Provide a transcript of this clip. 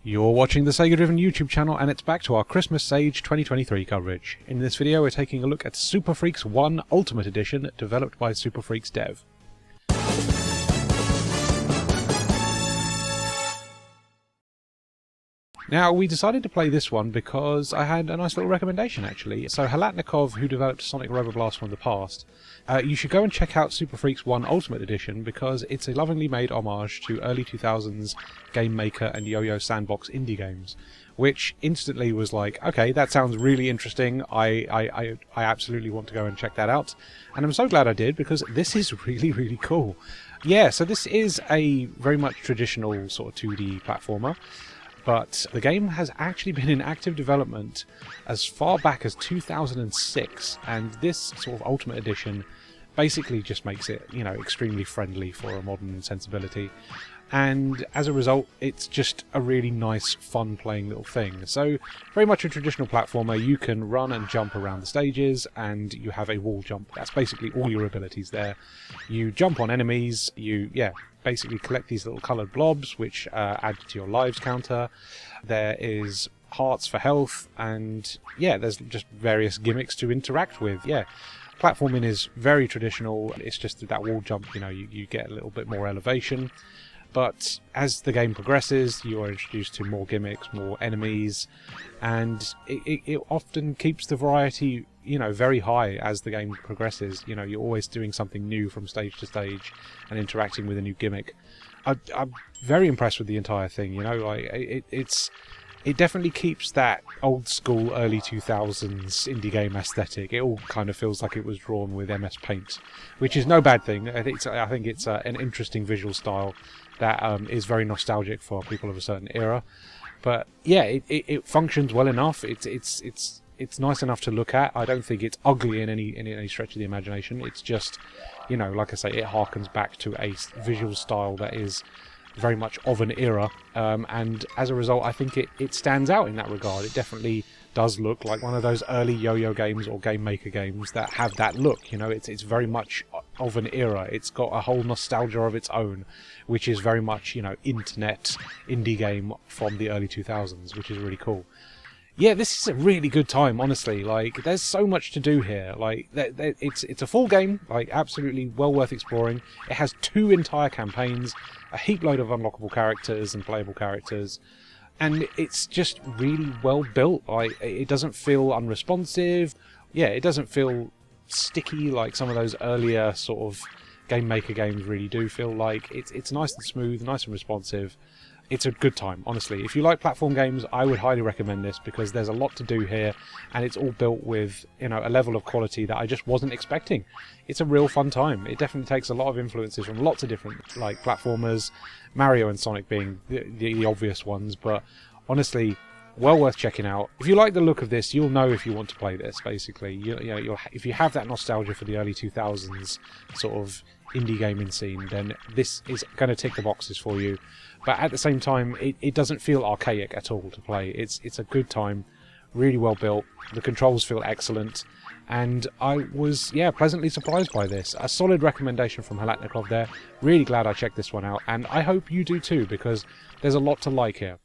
You're watching the SEGADriven YouTube channel, and it's back to our Christmas Sage 2023 coverage. In this video we're taking a look at Super Freaks 1 Ultimate Edition, developed by SuperFreaksDev. Now, we decided to play this one because I had a nice little recommendation, actually. So, Halatnikov, who developed Sonic Blast from the past, you should go and check out Super Freaks 1 Ultimate Edition because it's a lovingly made homage to early 2000s Game Maker and Yo-Yo Sandbox indie games, which instantly was like, okay, that sounds really interesting. I absolutely want to go and check that out. And I'm so glad I did because this is really, really cool. Yeah, so this is a very much traditional sort of 2D platformer. But the game has actually been in active development as far back as 2006, and this sort of Ultimate Edition basically just makes it, you know, extremely friendly for a modern sensibility. And as a result, it's just a really nice, fun playing little thing. So, very much a traditional platformer. You can run and jump around the stages, and you have a wall jump. That's basically all your abilities there. You jump on enemies, basically collect these little coloured blobs, which add to your lives counter. There is hearts for health, and there's just various gimmicks to interact with. Platforming is very traditional. It's just that wall jump, you get a little bit more elevation. But as the game progresses, you are introduced to more gimmicks, more enemies, and it often keeps the variety, very high as the game progresses. You're always doing something new from stage to stage and interacting with a new gimmick. I'm very impressed with the entire thing. It definitely keeps that old school early 2000s indie game aesthetic. It all kind of feels like it was drawn with MS Paint, which is no bad thing. I think it's an interesting visual style that is very nostalgic for people of a certain era. But it functions well enough. It's nice enough to look at. I don't think it's ugly in any stretch of the imagination. It's just, like I say, it harkens back to a visual style that is very much of an era, and as a result I think it stands out in that regard. It definitely does look like one of those early Yo-Yo games or Game Maker games that have that look. It's very much of an era. It's got a whole nostalgia of its own, which is very much, internet indie game from the early 2000s, which is really cool. This is a really good time, honestly. Like, there's so much to do here. Like, it's a full game, like, absolutely well worth exploring. It has 2 entire campaigns, a heap load of unlockable characters and playable characters, and it's just really well built. Like, it doesn't feel unresponsive. It doesn't feel sticky like some of those earlier sort of Game Maker games really do feel like. It's nice and smooth, nice and responsive. It's a good time, honestly. If you like platform games, I would highly recommend this because there's a lot to do here, and it's all built with, a level of quality that I just wasn't expecting. It's a real fun time. It definitely takes a lot of influences from lots of different platformers, Mario and Sonic being the obvious ones, but honestly, well worth checking out. If you like the look of this, you'll know if you want to play this, basically. If you have that nostalgia for the early 2000s sort of indie gaming scene, then this is going to tick the boxes for you. But at the same time, it doesn't feel archaic at all to play. It's a good time, really well built. The controls feel excellent, and I was pleasantly surprised by this. A solid recommendation from Halatnikov there. Really glad I checked this one out, and I hope you do too, because there's a lot to like here.